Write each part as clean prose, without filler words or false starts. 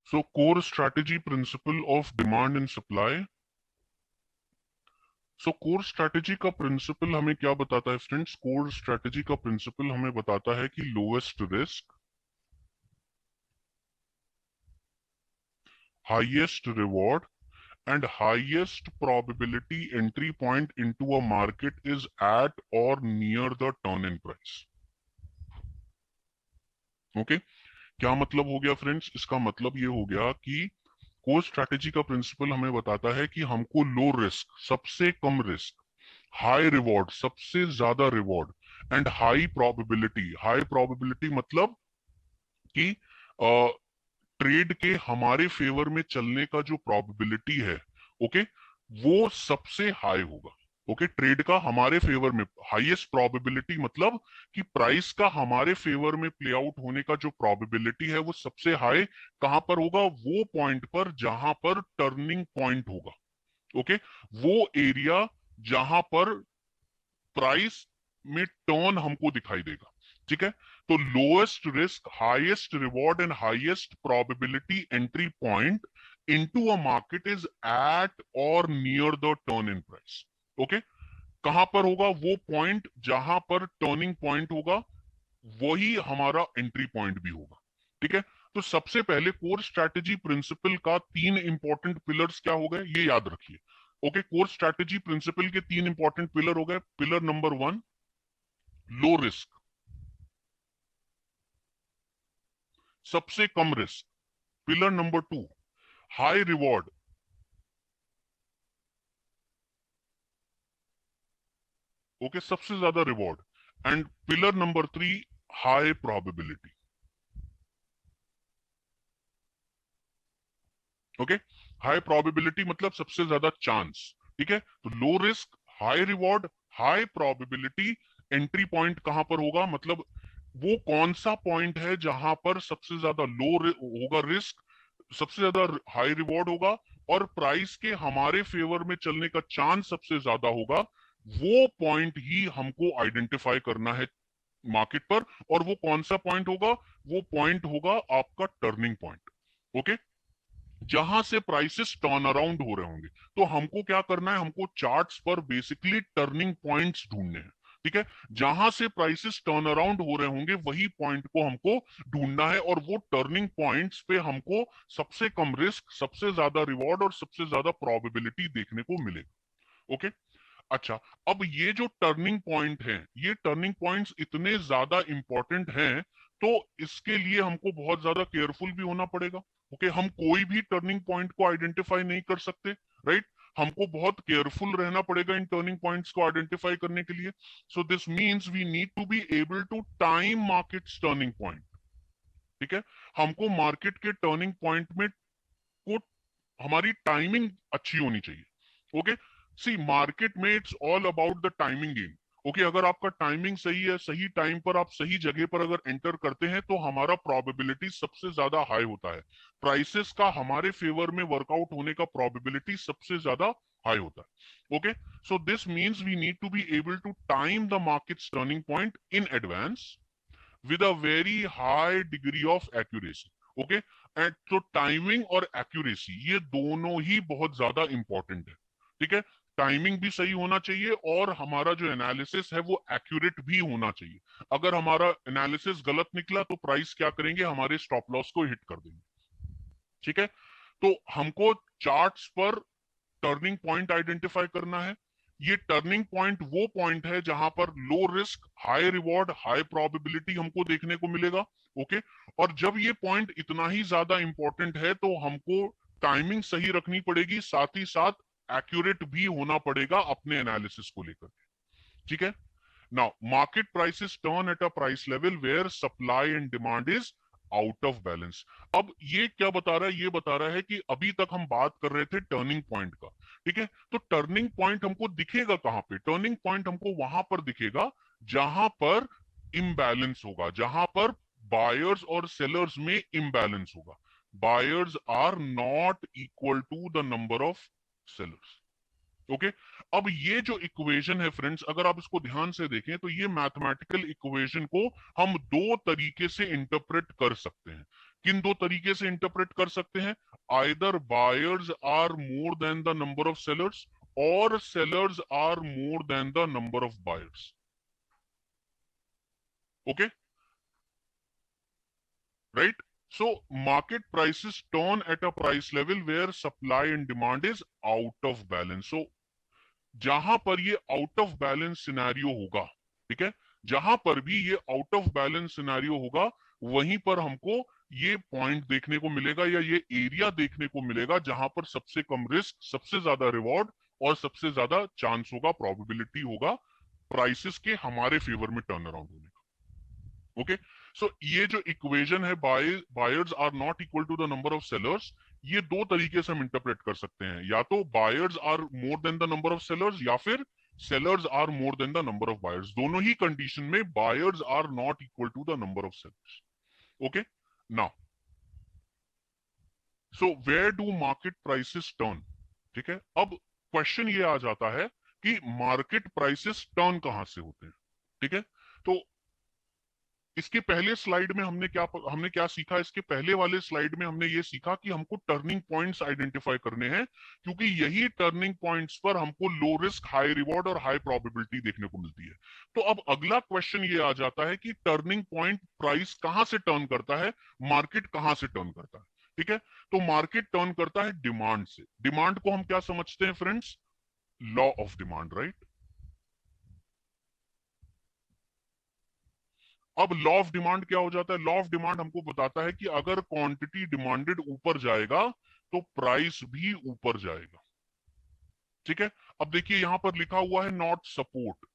So core strategy principle of demand and supply. So core strategy का principal हमें क्या बताता है फ्रेंड्स? कोर स्ट्रैटेजी का प्रिंसिपल हमें बताता है कि lowest risk, highest reward and highest probability entry point into a market is at or near the turn-in price. Okay क्या मतलब हो गया फ्रेंड्स? इसका मतलब ये हो गया कि कोर स्ट्रैटेजी का प्रिंसिपल हमें बताता है कि हमको लो रिस्क, सबसे कम रिस्क, हाई रिवॉर्ड, सबसे ज्यादा रिवॉर्ड, एंड हाई प्रोबेबिलिटी मतलब कि ट्रेड के हमारे फेवर में चलने का जो प्रोबेबिलिटी है, ओके, वो सबसे हाई होगा। ओके, ट्रेड का हमारे फेवर में हाईएस्ट प्रोबेबिलिटी मतलब कि प्राइस का हमारे फेवर में प्ले आउट होने का जो प्रोबेबिलिटी है वो सबसे हाई कहां पर होगा? वो पॉइंट पर जहां पर टर्निंग पॉइंट होगा। ओके, वो एरिया जहां पर प्राइस में टर्न हमको दिखाई देगा। ठीक है, तो lowest risk, highest reward and highest probability entry point into a market is at or near the turn in price. Okay, कहां पर होगा? वो पॉइंट जहां पर टर्निंग पॉइंट होगा, वही हमारा एंट्री पॉइंट भी होगा। ठीक है, तो सबसे पहले कोर स्ट्रैटेजी प्रिंसिपल का 3 इंपॉर्टेंट पिलर्स क्या हो गए, ये याद रखिए। ओके, कोर स्ट्रैटेजी प्रिंसिपल के 3 इंपॉर्टेंट पिलर हो गए। पिलर नंबर 1 लो रिस्क, सबसे कम risk. Pillar number 2 high reward, okay, सबसे ज्यादा reward. And pillar number 3 high probability. Okay, high probability मतलब सबसे ज्यादा चांस। ठीक है, तो low risk, high reward, high probability, entry point कहां पर होगा? मतलब वो कौन सा पॉइंट है जहां पर सबसे ज्यादा होगा रिस्क, सबसे ज्यादा हाई रिवॉर्ड होगा, और प्राइस के हमारे फेवर में चलने का चांस सबसे ज्यादा होगा। वो पॉइंट ही हमको आइडेंटिफाई करना है मार्केट पर। और वो कौन सा पॉइंट होगा? वो पॉइंट होगा आपका टर्निंग पॉइंट। ओके, जहां से प्राइसेस टर्न अराउंड हो रहे होंगे। तो हमको क्या करना है? हमको चार्ट्स पर बेसिकली टर्निंग पॉइंट्स ढूंढने हैं। ठीक है, जहां से प्राइसेस टर्न अराउंड हो रहे होंगे वही पॉइंट को हमको ढूंढना है, और वो टर्निंग पॉइंट्स पे हमको सबसे कम रिस्क, सबसे ज्यादा रिवॉर्ड और सबसे ज्यादा प्रोबेबिलिटी देखने को मिलेगा। ओके, अच्छा, अब ये जो टर्निंग पॉइंट है, ये टर्निंग पॉइंट्स इतने ज्यादा इंपॉर्टेंट हैं, तो इसके लिए हमको बहुत ज्यादा केयरफुल भी होना पड़ेगा। ओके, हम कोई भी टर्निंग पॉइंट को आइडेंटिफाई नहीं कर सकते, राइट? हमको बहुत केयरफुल रहना पड़ेगा इन टर्निंग पॉइंट्स को आइडेंटिफाई करने के लिए। So this means we need to be able to time markets turning point. ठीक है, हमको मार्केट के टर्निंग पॉइंट में को हमारी टाइमिंग अच्छी होनी चाहिए। ओके, सी मार्केट में it's all about the timing game. Okay, अगर आपका टाइमिंग सही है, सही टाइम पर आप सही जगह पर अगर एंटर करते हैं, तो हमारा प्रोबेबिलिटी सबसे ज्यादा हाई होता है। प्राइसेस का हमारे फेवर में वर्कआउट होने का प्रोबेबिलिटी सबसे ज्यादा हाई होता है। Okay, so this means we need to be able to time the market turning point in advance with a very high degree of accuracy. Okay, and तो टाइमिंग और accuracy ये दोनों ही बहुत ज्यादा इंपॉर्टेंट है। ठीक है, टाइमिंग भी सही होना चाहिए और हमारा जो एनालिसिस है वो एक्यूरेट भी होना चाहिए। अगर हमारा एनालिसिस गलत निकला तो प्राइस क्या करेंगे? हमारे स्टॉप लॉस को हिट कर देंगे। ठीक है, तो हमको चार्ट्स पर टर्निंग पॉइंट आइडेंटिफाई करना है। ये टर्निंग पॉइंट वो पॉइंट है जहां पर लो risk, high reward, high probability हमको देखने को मिलेगा। ओके, और जब ये पॉइंट इतना ही ज्यादा इंपॉर्टेंट है तो हमको टाइमिंग सही रखनी पड़ेगी, साथ ही साथ एक्यूरेट भी होना पड़ेगा अपने एनालिसिस को लेकर। ठीक है, now market prices turn at a price level where supply and demand is out of balance. अब ये क्या बता रहा है? ये बता रहा है कि अभी तक हम बात कर रहे थे टर्निंग पॉइंट का। ठीक है, तो टर्निंग पॉइंट हमको दिखेगा कहां पे? टर्निंग पॉइंट हमको वहां पर दिखेगा जहां पर इम्बैलेंस होगा, जहां पर बायर्स और सेलर्स में इम्बैलेंस होगा। Buyers are not equal to the number of sellers. Okay, अब ये जो इक्वेशन है फ्रेंड्स, अगर आप इसको ध्यान से देखें तो ये मैथमेटिकल इक्वेशन को हम दो तरीके से इंटरप्रेट कर सकते हैं। किन दो तरीके से इंटरप्रेट कर सकते हैं? Either buyers are more than the number of sellers और sellers are more than the number of buyers. Okay, right? So market prices turn at a price level where supply and demand is out of balance. So जहां पर ये out of balance scenario होगा, ठीक है, जहां पर भी ये आउट ऑफ बैलेंस सिनेरियो होगा, वहीं पर हमको ये पॉइंट देखने को मिलेगा या ये एरिया देखने को मिलेगा जहां पर सबसे कम रिस्क, सबसे ज्यादा रिवॉर्ड और सबसे ज्यादा चांस होगा, प्रोबेबिलिटी होगा प्राइसेस के हमारे फेवर में टर्न अराउंड होने का। ओके, सो ये जो इक्वेशन है, buyers are not equal to the number of sellers, ये दो तरीके से हम इंटरप्रेट कर सकते हैं, या तो buyers are more than the number of sellers या फिर sellers are more than the number of buyers. दोनों ही कंडीशन में buyers are not equal to the number of sellers. Okay, now so where do market prices turn? ठीक है, अब question ये आ जाता है कि मार्केट प्राइसेस टर्न कहां से होते हैं? ठीक है, तो इसके पहले स्लाइड में हमने क्या सीखा? इसके पहले वाले स्लाइड में हमने ये सीखा कि हमको टर्निंग पॉइंट्स आइडेंटिफाई करने हैं, क्योंकि यही टर्निंग पॉइंट्स पर हमको लो रिस्क, हाई रिवॉर्ड और हाई प्रोबेबिलिटी देखने को मिलती है। तो अब अगला क्वेश्चन ये आ जाता है कि टर्निंग पॉइंट प्राइस कहां से टर्न करता है, मार्केट कहां से टर्न करता है? ठीक है, तो मार्केट टर्न करता है डिमांड से। डिमांड को हम क्या समझते हैं friends? Law of demand, right? अब लॉ ऑफ डिमांड क्या हो जाता है? लॉ ऑफ डिमांड हमको बताता है कि अगर क्वांटिटी डिमांडेड ऊपर जाएगा तो प्राइस भी ऊपर जाएगा। ठीक है, अब देखिए यहां पर लिखा हुआ है not support.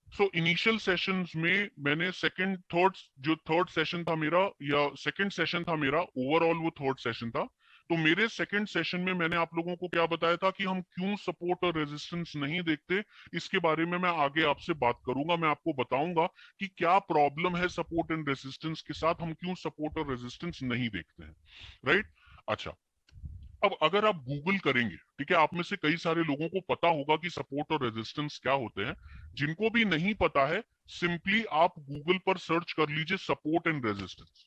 So initial sessions में मैंने थर्ड सेशन था मेरा, या सेकंड सेशन था मेरा, ओवरऑल वो थर्ड सेशन था। तो मेरे सेकंड सेशन में मैंने आप लोगों को क्या बताया था कि हम क्यों सपोर्ट और रेजिस्टेंस नहीं देखते, इसके बारे में मैं आगे आपसे बात करूंगा। मैं आपको बताऊंगा कि क्या प्रॉब्लम है सपोर्ट एंड रेजिस्टेंस के साथ, हम क्यों सपोर्ट और रेजिस्टेंस नहीं देखते हैं, राइट? अच्छा, अब अगर आप गूगल करेंगे, ठीक है, आप में से कई सारे लोगों को पता होगा कि सपोर्ट और रेजिस्टेंस क्या होते हैं। जिनको भी नहीं पता है, सिंपली आप गूगल पर सर्च कर लीजिए सपोर्ट एंड रेजिस्टेंस।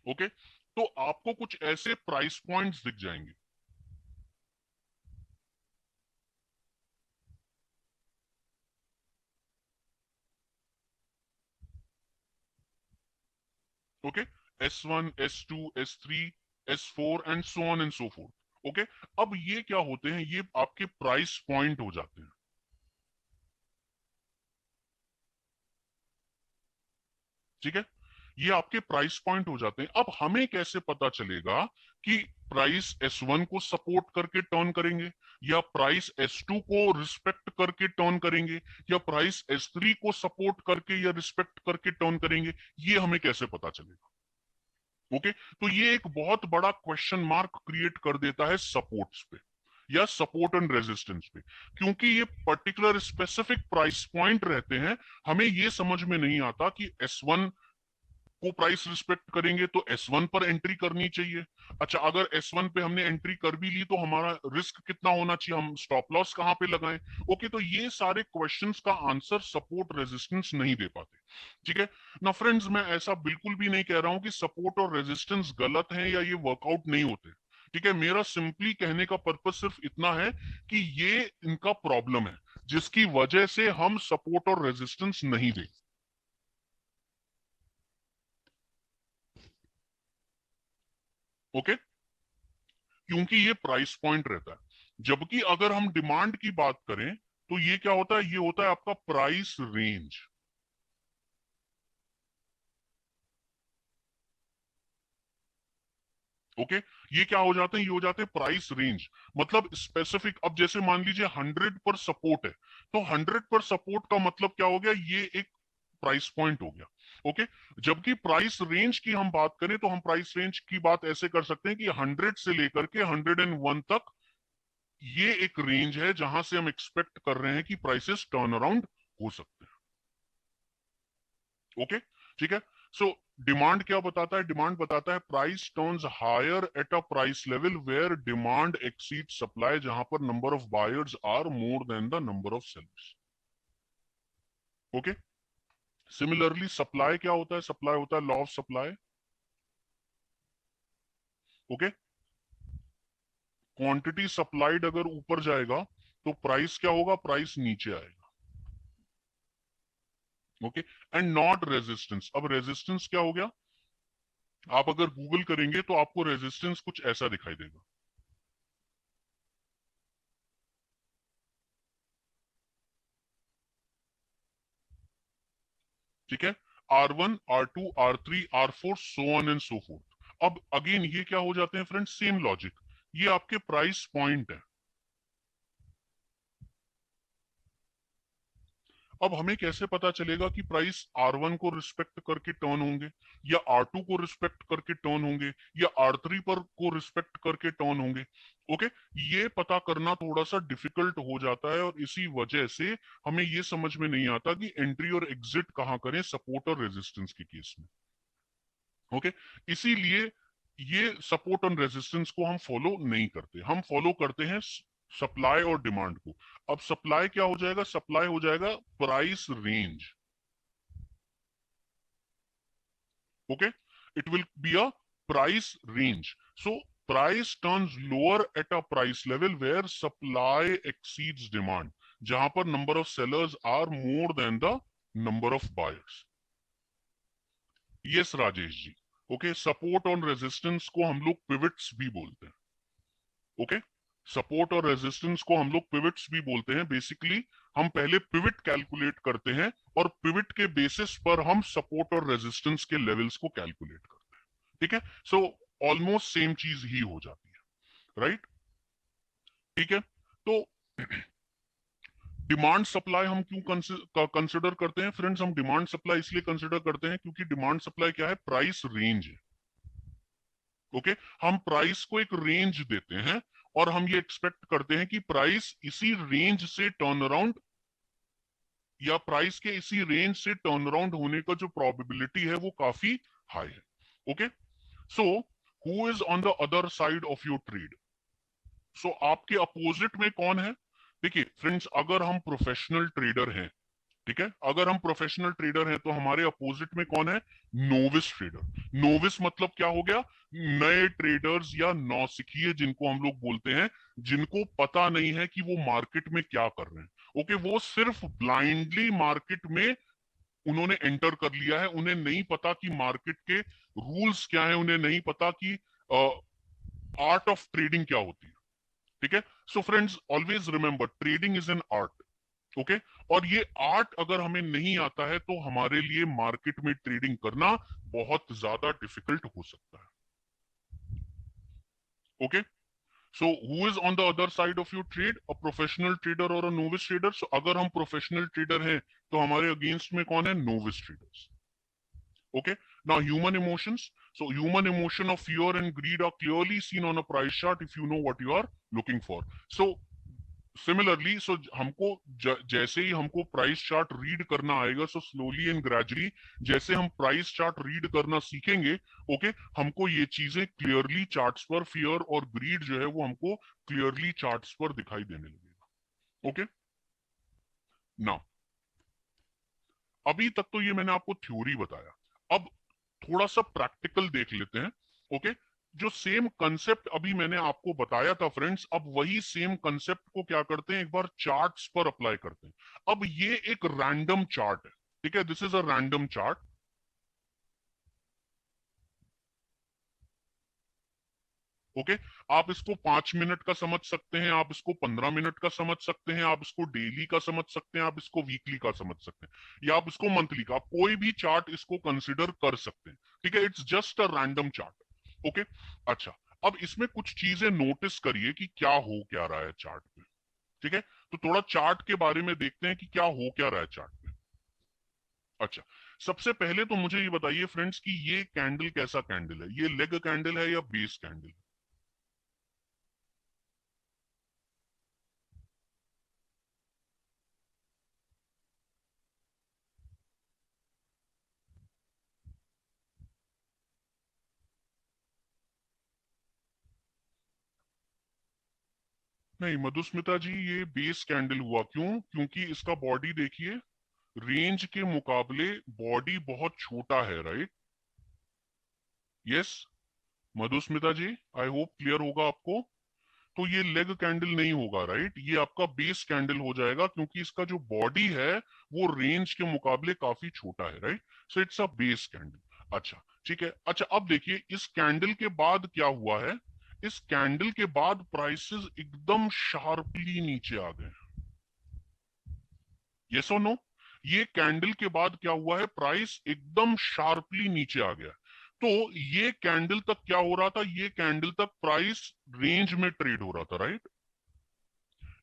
ओके, तो आपको कुछ ऐसे प्राइस पॉइंट्स दिख जाएंगे। Okay, S1, S2, S3, S4 and so on and so fourth. Okay, अब ये क्या होते हैं? ये आपके प्राइस पॉइंट हो जाते हैं। ठीक है, ये आपके प्राइस पॉइंट हो जाते हैं। अब हमें कैसे पता चलेगा कि प्राइस S1 को सपोर्ट करके टर्न करेंगे, या प्राइस S2 को रिस्पेक्ट करके टर्न करेंगे, या प्राइस S3 को सपोर्ट करके या रिस्पेक्ट करके टर्न करेंगे? ये हमें कैसे पता चलेगा? ओके, तो ये एक बहुत बड़ा क्वेश्चन मार्क क्रिएट कर देता है सपोर्ट्स पे या सपोर्ट एंड रेजिस्टेंस पे, क्योंकि ये पर्टिकुलर स्पेसिफिक प्राइस पॉइंट रहते हैं। हमें ये समझ में नहीं आता कि S1 को प्राइस रिस्पेक्ट करेंगे तो S1 पर एंट्री करनी चाहिए। अच्छा, अगर S1 पे हमने एंट्री कर भी ली तो हमारा रिस्क कितना होना चाहिए, हम स्टॉप लॉस कहां पे लगाएं? ओके, तो ये सारे क्वेश्चंस का आंसर सपोर्ट रेजिस्टेंस नहीं दे पाते। ठीक है ना फ्रेंड्स, मैं ऐसा बिल्कुल भी नहीं कह रहा हूं कि सपोर्ट और रेजिस्टेंस गलत है या ये वर्कआउट नहीं होते। ठीक है, मेरा सिंपली कहने का पर्पज सिर्फ इतना है कि ये इनका प्रॉब्लम है जिसकी वजह से हम सपोर्ट और रेजिस्टेंस नहीं दे। ओके, क्योंकि ये प्राइस पॉइंट रहता है। जबकि अगर हम डिमांड की बात करें तो ये क्या होता है? ये होता है आपका प्राइस रेंज। ओके, ये क्या हो जाते हैं? ये हो जाते हैं प्राइस रेंज, मतलब स्पेसिफिक। अब जैसे मान लीजिए 100 पर सपोर्ट है, तो 100 पर सपोर्ट का मतलब क्या हो गया? ये एक प्राइस पॉइंट हो गया। ओके, जबकि प्राइस रेंज की हम बात करें तो हम प्राइस रेंज की बात ऐसे कर सकते हैं कि 100 से लेकर के 101 तक ये एक रेंज है जहां से हम एक्सपेक्ट कर रहे हैं कि प्राइसेस टर्न अराउंड हो सकते हैं। ओके, ठीक है। सो डिमांड क्या बताता है? डिमांड बताता है price turns higher at a price level where demand exceed supply, जहां पर number of buyers are more than the number of sellers. Okay, similarly supply क्या होता है? सप्लाई होता है law of supply. Okay, quantity supplied अगर ऊपर जाएगा तो प्राइस क्या होगा? प्राइस नीचे आएगा। Okay, and not resistance. अब रेजिस्टेंस क्या हो गया? आप अगर गूगल करेंगे तो आपको रेजिस्टेंस कुछ ऐसा दिखाई देगा। ठीक है, R1, R2, R3, R4, so on and so fourth. अब अगेन ये क्या हो जाते हैं फ्रेंड्स? Same logic. ये आपके प्राइस पॉइंट है। अब हमें कैसे पता चलेगा कि प्राइस R1 को रिस्पेक्ट करके टर्न होंगे, या R2 को रिस्पेक्ट करके टर्न होंगे, या R3 पर को रिस्पेक्ट करके टर्न होंगे? ओके, ये पता करना थोड़ा सा डिफिकल्ट हो जाता है, और इसी वजह से हमें ये समझ में नहीं आता कि एंट्री और एग्जिट कहाँ करें सपोर्ट और रेजिस्टेंस के केस में। ओके, इसीलिए ये सपोर्ट और रेजिस्टेंस को हम फॉलो नहीं करते, हम फॉलो करते हैं सप्लाई और डिमांड को। अब सप्लाई क्या हो जाएगा? सप्लाई हो जाएगा price range. Okay, it will be a price range. So price turns lower at a price level where supply exceeds demand, जहां पर number of sellers are more than the number of buyers. Yes Rajesh ji. Okay, support और resistance को हम लोग pivots भी बोलते हैं। Okay, support और रेजिस्टेंस को हम लोग पिवट्स भी बोलते हैं। बेसिकली हम पहले पिवट कैलकुलेट करते हैं, और पिवट के बेसिस पर हम सपोर्ट और रेजिस्टेंस के लेवल्स को कैलकुलेट करते हैं। ठीक है, सो ऑलमोस्ट सेम चीज ही हो जाती है, राइट? ठीक है, तो डिमांड सप्लाई हम क्यों कंसिडर करते हैं फ्रेंड्स? हम डिमांड सप्लाई इसलिए कंसिडर करते हैं क्योंकि डिमांड सप्लाई क्या है? प्राइस रेंज है। ओके, हम प्राइस को एक रेंज देते हैं, और हम ये एक्सपेक्ट करते हैं कि प्राइस इसी रेंज से टर्न अराउंड, या प्राइस के इसी रेंज से टर्न अराउंड होने का जो प्रोबेबिलिटी है वो काफी हाई है। Okay, so who is on the other side of your trade? So आपके अपोजिट में कौन है? देखिए फ्रेंड्स, अगर हम प्रोफेशनल ट्रेडर हैं, ठीक है, अगर हम प्रोफेशनल ट्रेडर हैं तो हमारे अपोजिट में कौन है? Novice trader. नोविस मतलब क्या हो गया? नए ट्रेडर्स या नौसिखिए जिनको हम लोग बोलते हैं, जिनको पता नहीं है कि वो मार्केट में क्या कर रहे हैं। ओके, वो सिर्फ ब्लाइंडली मार्केट में उन्होंने एंटर कर लिया है, उन्हें नहीं पता कि मार्केट के रूल्स क्या है, उन्हें नहीं पता कि आर्ट ऑफ ट्रेडिंग क्या होती है। ठीक है, so friends always remember trading is an art. Okay, और ये आर्ट अगर हमें नहीं आता है तो हमारे लिए मार्केट में ट्रेडिंग करना बहुत ज्यादा डिफिकल्ट हो सकता है। Okay, so who is on the other side of your trade? A professional trader और अ नोविस ट्रेडर। सो अगर हम प्रोफेशनल ट्रेडर हैं तो हमारे अगेंस्ट में कौन है? Novice traders. Okay. Now, human emotions. So, human emotion of fear and greed are clearly seen on a price chart if you know what you are looking for. So, similarly, so हमको जैसे ही हमको price chart read करना आएगा, so slowly and gradually जैसे हम price chart read करना सीखेंगे, okay, हमको ये चीजें क्लियरली चार्ट्स पर, फियर और ग्रीड जो है वो हमको क्लियरली चार्ट्स पर दिखाई देने लगेगा। ओके, नाउ अभी तक तो ये मैंने आपको थ्योरी बताया। अब थोड़ा सा प्रैक्टिकल देख लेते हैं। ओके, जो सेम कंसेप्ट अभी मैंने आपको बताया था फ्रेंड्स, अब वही सेम कंसेप्ट को क्या करते हैं, एक बार चार्ट्स पर अप्लाई करते हैं। अब ये एक रैंडम चार्ट है। ठीक है, this is a random chart. Okay, आप इसको 5 मिनट का समझ सकते हैं, आप इसको 15 मिनट का समझ सकते हैं, आप इसको डेली का समझ सकते हैं, आप इसको वीकली का समझ सकते हैं, या आप इसको मंथली का, आप कोई भी चार्ट इसको कंसिडर कर सकते हैं। ठीक है, it's just a random chart. Okay, अच्छा, अब इसमें कुछ चीजें नोटिस करिए कि क्या हो क्या रहा है चार्ट में। ठीक है, तो थोड़ा चार्ट के बारे में देखते हैं कि क्या हो क्या रहा है चार्ट में। अच्छा, सबसे पहले तो मुझे ये बताइए फ्रेंड्स कि ये कैंडल कैसा कैंडल है? ये लेग कैंडल है या बेस कैंडल? नहीं मधुस्मिता जी, ये बेस कैंडल हुआ। क्यों? क्योंकि इसका बॉडी देखिए, रेंज के मुकाबले बॉडी बहुत छोटा है, right? Yes Madhusmita ji, I hope clear होगा आपको। तो ये लेग कैंडल नहीं होगा, राइट? ये आपका बेस कैंडल हो जाएगा, क्योंकि इसका जो बॉडी है वो रेंज के मुकाबले काफी छोटा है, right? So it's a base candle. अच्छा ठीक है। अच्छा अब देखिए इस कैंडल के बाद क्या हुआ है। इस कैंडल के बाद प्राइसेस एकदम शार्पली नीचे आ गए। यस और नो? ये कैंडल के बाद क्या हुआ है, प्राइस एकदम शार्पली नीचे आ गया। तो ये कैंडल तक क्या हो रहा था, ये कैंडल तक प्राइस रेंज में ट्रेड हो रहा था, राइट?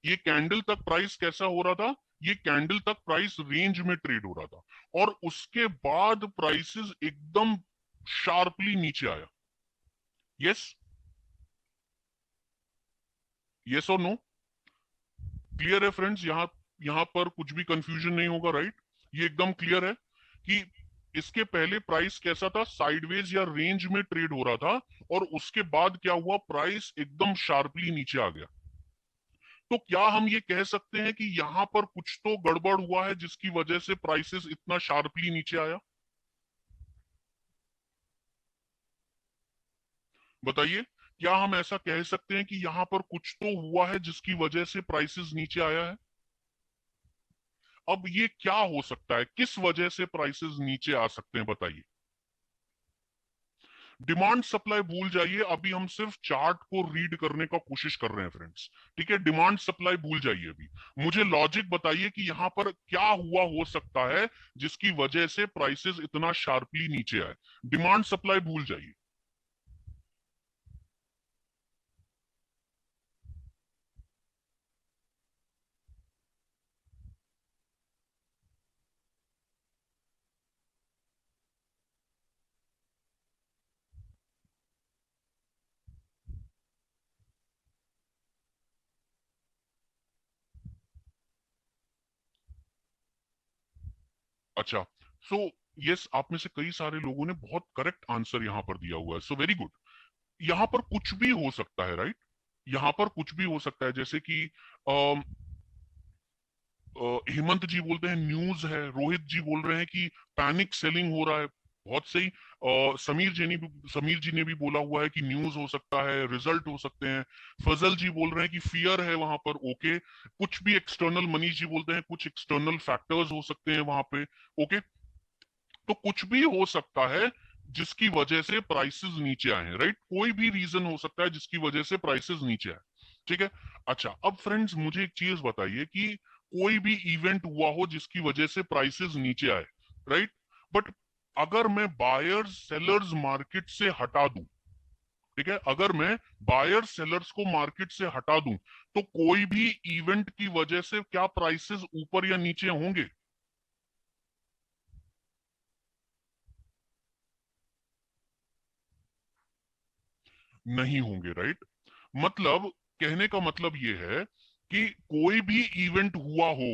ये कैंडल तक प्राइस कैसा हो रहा था, ये कैंडल तक प्राइस रेंज में ट्रेड हो रहा था, और उसके बाद प्राइसेस एकदम शार्पली नीचे आया। यस? यस और नो? क्लियर है फ्रेंड्स? यहां यहां पर कुछ भी कंफ्यूजन नहीं होगा, राइट? ये एकदम क्लियर है कि इसके पहले प्राइस कैसा था, साइडवेज या रेंज में ट्रेड हो रहा था, और उसके बाद क्या हुआ, प्राइस एकदम शार्पली नीचे आ गया। तो क्या हम ये कह सकते हैं कि यहां पर कुछ तो गड़बड़ हुआ है जिसकी वजह से प्राइसेस इतना शार्पली नीचे आया? बताइए, क्या हम ऐसा कह सकते हैं कि यहां पर कुछ तो हुआ है जिसकी वजह से प्राइसेस नीचे आया है? अब ये क्या हो सकता है, किस वजह से प्राइसेस नीचे आ सकते हैं, बताइए। डिमांड सप्लाई भूल जाइए, अभी हम सिर्फ चार्ट को रीड करने का कोशिश कर रहे हैं फ्रेंड्स। ठीक है, डिमांड सप्लाई भूल जाइए अभी। मुझे लॉजिक बताइए कि यहां पर क्या हुआ हो सकता है जिसकी वजह से प्राइसेस इतना शार्पली नीचे आए। डिमांड सप्लाई भूल जाइए। अच्छा, सो यस, आप में से कई सारे लोगों ने बहुत करेक्ट आंसर यहां पर दिया हुआ है, सो वेरी गुड। यहां पर कुछ भी हो सकता है, राइट? यहां पर कुछ भी हो सकता है, जैसे कि हेमंत जी बोलते हैं न्यूज है, रोहित जी बोल रहे हैं कि पैनिक सेलिंग हो रहा है। बहुत सही। समीर जी ने भी बोला हुआ है कि न्यूज हो सकता है, रिजल्ट हो सकते हैं। फजल जी बोल रहे हैं कि फियर है वहां पर, ओके। कुछ भी एक्सटर्नल, मनीष जी बोलते हैं कुछ एक्सटर्नल फैक्टर्स हो सकते हैं वहां पे, ओके। तो कुछ भी हो सकता है जिसकी वजह से प्राइसेस नीचे आए हैं, राइट? कोई भी रीजन हो सकता है जिसकी वजह से प्राइसेस नीचे आए। ठीक है। अच्छा अब फ्रेंड्स मुझे एक चीज बताइए कि कोई भी इवेंट हुआ हो जिसकी वजह से प्राइसेस नीचे आए, राइट? बट अगर मैं बायर्स सेलर्स मार्केट से हटा दूं, ठीक है, अगर मैं बायर सेलर्स को मार्केट से हटा दूं, तो कोई भी इवेंट की वजह से क्या प्राइसेस ऊपर या नीचे होंगे? नहीं होंगे, राइट? मतलब कहने का मतलब ये है कि कोई भी इवेंट हुआ हो,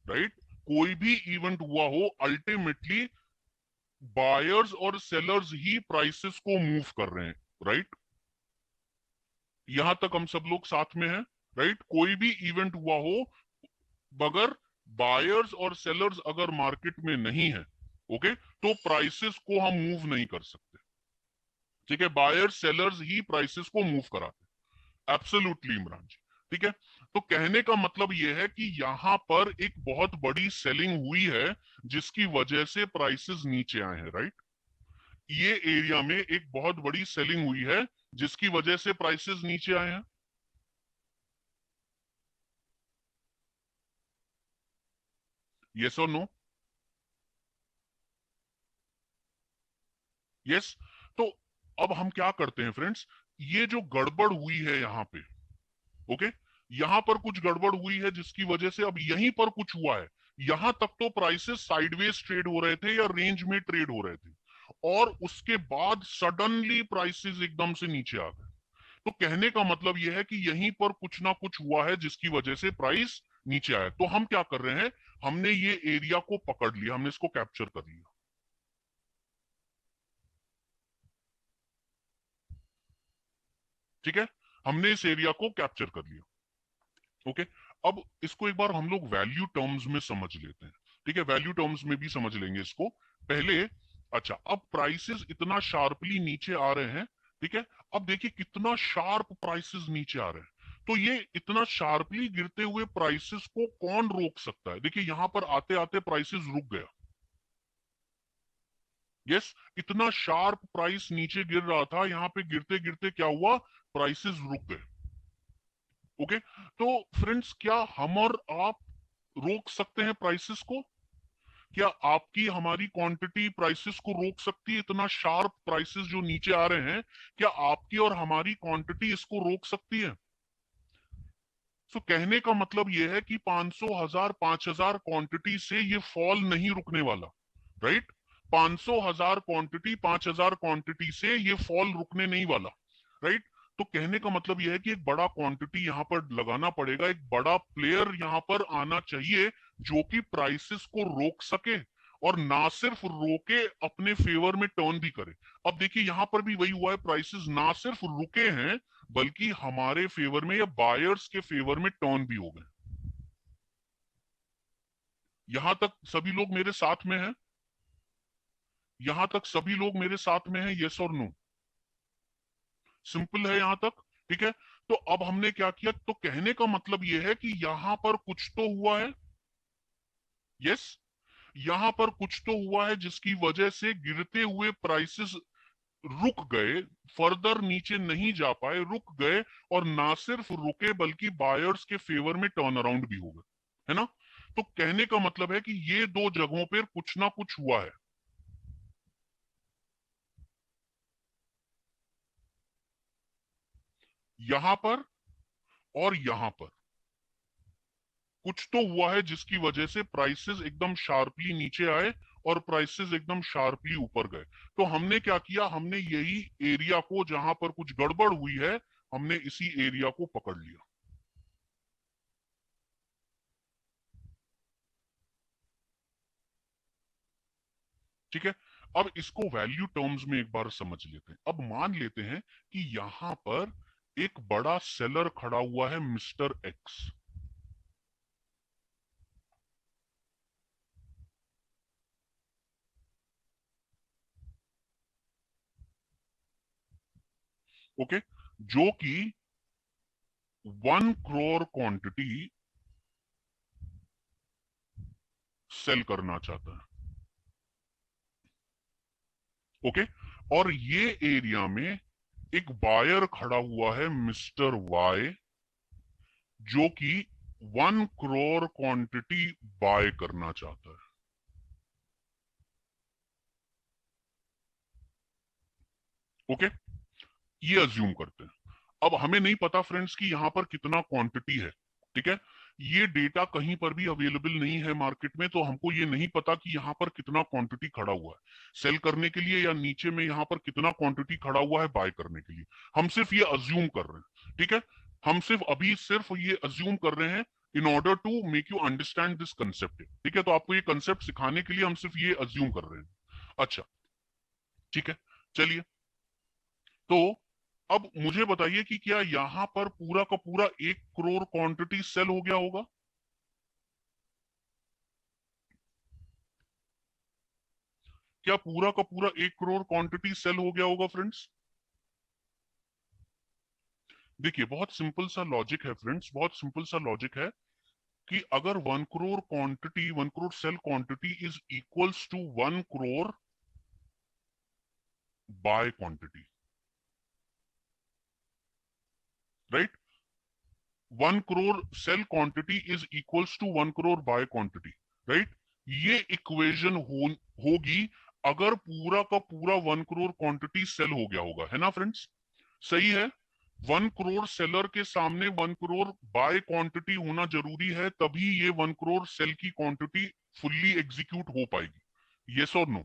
राइट, कोई भी इवेंट हुआ हो, अल्टीमेटली बायर्स और सेलर्स ही प्राइसेस को मूव कर रहे हैं, राइट? यहां तक हम सब लोग साथ में हैं, राइट? कोई भी इवेंट हुआ हो, मगर बायर्स और सेलर्स अगर मार्केट में नहीं है, ओके, तो प्राइसेस को हम मूव नहीं कर सकते। ठीक है, बायर्स सेलर्स ही प्राइसेस को मूव कराते हैं। एब्सोल्युटली इमरान जी। ठीक है। तो कहने का मतलब यह है कि यहां पर एक बहुत बड़ी सेलिंग हुई है जिसकी वजह से प्राइसेस नीचे आए हैं, राइट? ये एरिया में एक बहुत बड़ी सेलिंग हुई है जिसकी वजह से प्राइसेस नीचे आए हैं। यस और नो? यस। तो अब हम क्या करते हैं फ्रेंड्स, ये जो गड़बड़ हुई है यहाँ पे, ओके, यहां पर कुछ गड़बड़ हुई है जिसकी वजह से अब यहीं पर कुछ हुआ है। यहां तक तो प्राइसेस साइडवेज ट्रेड हो रहे थे या रेंज में ट्रेड हो रहे थे, और उसके बाद सडनली प्राइसेस एकदम से नीचे आ गए। तो कहने का मतलब यह है कि यहीं पर कुछ ना कुछ हुआ है जिसकी वजह से प्राइस नीचे आया। तो हम क्या कर रहे हैं, हमने ये एरिया को पकड़ लिया, हमने इसको कैप्चर कर लिया। ठीक है, हमने इस एरिया को कैप्चर कर लिया, ओके। अब इसको एक बार हम लोग वैल्यू टर्म्स में समझ लेते हैं। ठीक है, वैल्यू टर्म्स में भी समझ लेंगे इसको पहले। अच्छा, अब प्राइसेस इतना शार्पली नीचे आ रहे हैं, ठीक है। अब देखिए कितना शार्प प्राइसेस नीचे आ रहे हैं, तो ये इतना शार्पली गिरते हुए प्राइसेस को कौन रोक सकता है? देखिए यहां पर आते आते प्राइसेस रुक गया। यस, इतना शार्प प्राइस नीचे गिर रहा था, यहाँ पे गिरते गिरते क्या हुआ, प्राइसेस रुक गए। ओके, तो फ्रेंड्स क्या हम और आप रोक सकते हैं प्राइसेस को? क्या आपकी हमारी क्वांटिटी प्राइसेस को रोक सकती है? इतना शार्प प्राइसेस जो नीचे आ रहे हैं, क्या आपकी और हमारी क्वांटिटी इसको रोक सकती है? तो कहने का मतलब यह है कि 500, 1000, 5000 क्वांटिटी से ये फॉल नहीं रुकने वाला, राइट। 500, 1000 क्वांटिटी, 5000 क्वांटिटी से ये फॉल रुकने नहीं वाला, राइट। तो कहने का मतलब यह है कि एक बड़ा क्वांटिटी यहाँ पर लगाना पड़ेगा, एक बड़ा प्लेयर यहाँ पर आना चाहिए जो कि प्राइसेस को रोक सके, और ना सिर्फ रोके, अपने फेवर में टर्न भी करे। अब देखिए यहाँ पर भी वही हुआ है, प्राइसेस ना सिर्फ रुके हैं बल्कि हमारे फेवर में या बायर्स के फेवर में टर्न भी हो गए। यहां तक सभी लोग मेरे साथ में हैं? यहां तक सभी लोग मेरे साथ में हैं, यस और नो? सिंपल है यहां तक, ठीक है। तो अब हमने क्या किया, तो कहने का मतलब यह है कि यहां पर कुछ तो हुआ है, यस। यहां पर कुछ तो हुआ है जिसकी वजह से गिरते हुए प्राइसेस रुक गए, फर्दर नीचे नहीं जा पाए, रुक गए, और ना सिर्फ रुके बल्कि बायर्स के फेवर में टर्न अराउंड भी हो गए, है ना। तो कहने का मतलब है कि ये दो जगहों पर कुछ ना कुछ हुआ है। यहां पर और यहां पर कुछ तो हुआ है जिसकी वजह से प्राइसेस एकदम शार्पली नीचे आए और प्राइसेस एकदम शार्पली ऊपर गए। तो हमने क्या किया, हमने यही एरिया को जहां पर कुछ गड़बड़ हुई है, हमने इसी एरिया को पकड़ लिया। ठीक है, अब इसको वैल्यू टर्म्स में एक बार समझ लेते हैं। अब मान लेते हैं कि यहां पर एक बड़ा सेलर खड़ा हुआ है, मिस्टर एक्स। ओके, जो कि 1 करोड़ क्वांटिटी सेल करना चाहता है। ओके, और ये एरिया में एक बायर खड़ा हुआ है, मिस्टर वाई, जो कि 1 करोड़ क्वांटिटी बाय करना चाहता है। ओके, ये अज्यूम करते हैं। अब हमें नहीं पता फ्रेंड्स कि यहां पर कितना क्वांटिटी है, ठीक है। ये डेटा कहीं पर भी अवेलेबल नहीं है मार्केट में, तो हमको ये नहीं पता कि यहाँ पर कितना क्वांटिटी खड़ा हुआ है सेल करने के लिए, या नीचे में यहाँ पर कितना क्वांटिटी खड़ा हुआ है बाय करने के लिए। हम सिर्फ ये अज्यूम कर रहे हैं, ठीक है। हम सिर्फ अभी सिर्फ ये अज्यूम कर रहे हैं in order to make you understand this concept, ठीक है। तो आपको ये कंसेप्ट सिखाने के लिए हम सिर्फ ये अज्यूम कर रहे हैं। अच्छा, ठीक है, चलिए। तो अब मुझे बताइए कि क्या यहां पर पूरा का पूरा 1 करोड़ क्वांटिटी सेल हो गया होगा? क्या पूरा का पूरा 1 करोड़ क्वांटिटी सेल हो गया होगा फ्रेंड्स? देखिए बहुत सिंपल सा लॉजिक है फ्रेंड्स, बहुत सिंपल सा लॉजिक है कि अगर 1 crore quantity, 1 crore sell quantity is equals to 1 crore buy quantity, right. 1 crore sell quantity is equals to 1 crore buy quantity, right. ये इक्वेशन होगी अगर पूरा का पूरा 1 करोड़ क्वांटिटी सेल हो गया होगा, है ना फ्रेंड्स? सही है। 1 करोड़ सेलर के सामने 1 करोड़ बाय क्वांटिटी होना जरूरी है, तभी ये 1 करोड़ सेल की क्वांटिटी फुल्ली एग्जीक्यूट हो पाएगी, यस और नो?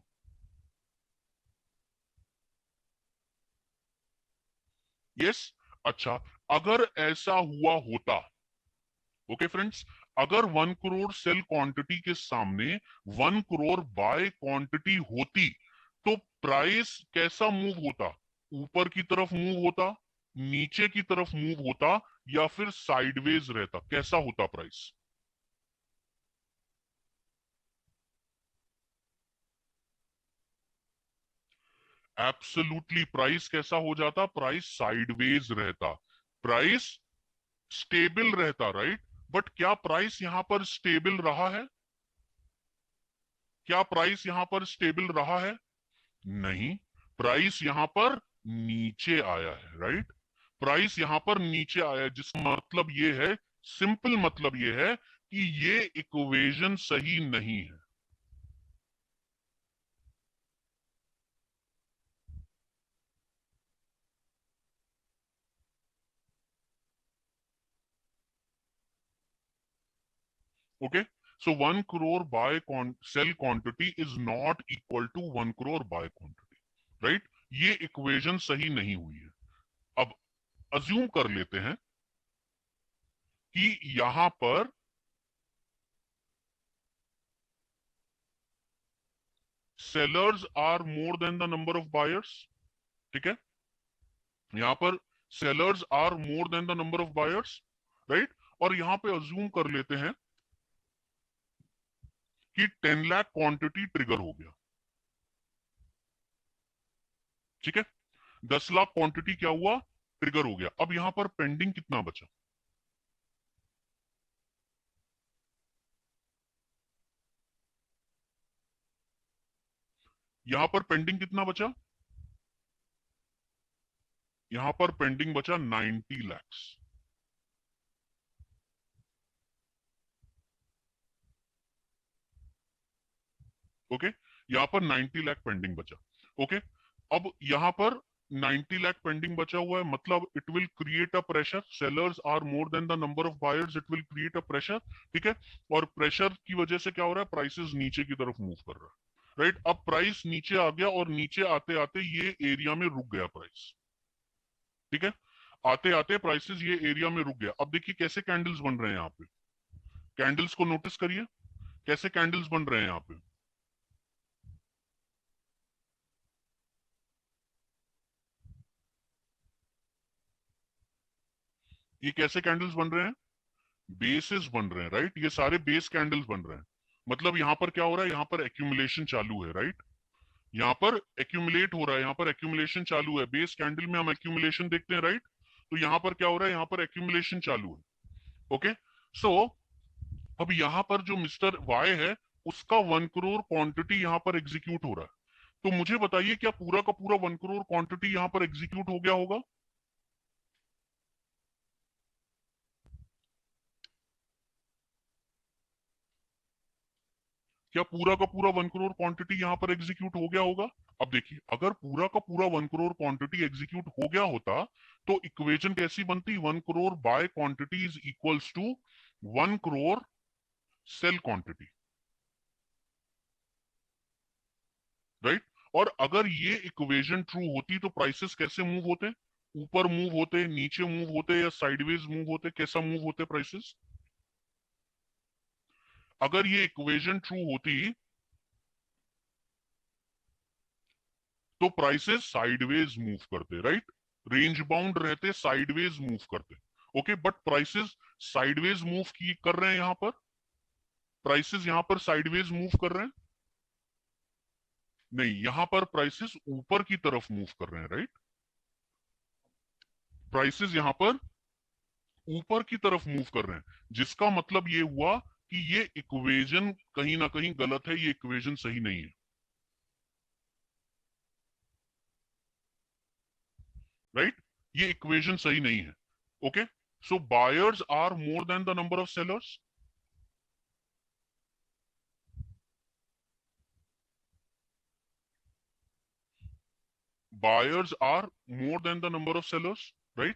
यस। अच्छा, अगर ऐसा हुआ होता, ओके फ्रेंड्स, अगर 1 करोड़ सेल क्वांटिटी के सामने 1 करोड़ बाय क्वांटिटी होती, तो प्राइस कैसा मूव होता? ऊपर की तरफ मूव होता, नीचे की तरफ मूव होता, या फिर साइडवेज रहता? कैसा होता प्राइस? एब्सोल्युटली प्राइस कैसा हो जाता, प्राइस साइडवेज रहता, प्राइस स्टेबल रहता, राइट। बट क्या प्राइस यहां पर स्टेबल रहा है, क्या प्राइस यहां पर स्टेबल रहा है, नहीं। प्राइस यहां पर नीचे आया है, राइट। प्राइस यहां पर नीचे आया है, जिसका मतलब ये है, सिंपल मतलब ये है कि ये इक्वेशन सही नहीं है। Okay, so 1 crore buy sell quantity is not equal to 1 crore buy quantity, right. ये इक्वेशन सही नहीं हुई है। अब अज्यूम कर लेते हैं कि यहां पर sellers are more than the number of buyers, ठीक है। यहां पर sellers are more than the number of buyers, right. और यहां पे अज्यूम कर लेते हैं कि 10 लाख क्वांटिटी ट्रिगर हो गया, ठीक है। 10 लाख क्वांटिटी क्या हुआ, ट्रिगर हो गया। अब यहां पर पेंडिंग कितना बचा, यहां पर पेंडिंग कितना बचा, यहां पर पेंडिंग बचा 90 lakhs। ओके, यहां पर 90 लाख पेंडिंग बचा। ओके, अब यहां पर 90 लाख पेंडिंग बचा हुआ है, मतलब it will create a pressure, sellers are more than the number of buyers, it will create a pressure, ठीक है। और प्रेशर की वजह से क्या हो रहा है, प्राइसेस नीचे की तरफ मूव कर रहा है, राइट। अब प्राइस नीचे आ गया और नीचे आते आते ये एरिया में रुक गया प्राइस, ठीक है। आते आते प्राइसेस ये एरिया में रुक गया। अब देखिए कैसे कैंडल्स बन रहे हैं यहाँ पे, कैंडल्स को नोटिस करिए, कैसे कैंडल्स बन रहे हैं यहाँ पे। ये कैसे कैंडल्स बन रहे हैं, बेसिस बन रहे हैं, राइट। ये सारे बेस कैंडल्स बन रहे हैं। मतलब यहां पर क्या हो रहा है, यहां पर एक्यूमुलेशन चालू है, राइट। यहाँ पर एक्यूमुलेट हो रहा है, यहाँ पर एक्यूमुलेशन चालू है। बेस कैंडल में हम एक्यूमुलेशन देखते हैं, राइट। तो यहाँ पर क्या हो रहा है, यहाँ पर एक्यूमुलेशन चालू है। ओके, सो अब यहाँ पर जो मिस्टर वाई है, उसका 1 crore क्वांटिटी यहाँ पर एग्जीक्यूट हो रहा है। तो मुझे बताइए क्या पूरा का पूरा 1 crore क्वांटिटी यहाँ पर एग्जीक्यूट हो गया होगा, क्या पूरा का पूरा 1 crore क्वांटिटी यहाँ पर एग्जीक्यूट हो गया होगा। अब देखिए, अगर पूरा का पूरा 1 crore क्वांटिटी एग्जीक्यूट हो गया होता, तो इक्वेशन कैसी बनती, 1 crore buy quantity is equals to 1 crore sell quantity, right. और अगर ये इक्वेशन ट्रू होती तो प्राइसेस कैसे मूव होते, ऊपर मूव होते, नीचे मूव होते, या साइडवेज मूव होते, कैसा मूव होते प्राइसेस। अगर ये इक्वेशन ट्रू होती तो प्राइसेस साइडवेज मूव करते, राइट। रेंज बाउंड रहते, साइडवेज मूव करते। Okay, but prices sideways move की कर रहे हैं, यहां पर प्राइसेस यहां पर साइडवेज मूव कर रहे हैं, नहीं, यहां पर प्राइसेस ऊपर की तरफ मूव कर रहे हैं, राइट। प्राइसेस यहां पर ऊपर की तरफ मूव कर रहे हैं, जिसका मतलब ये हुआ कि ये इक्वेशन कहीं ना कहीं गलत है, ये इक्वेशन सही नहीं है, राइट। ये इक्वेशन सही नहीं है। Okay, so buyers are more than the number of sellers, buyers are more than the number of sellers, right?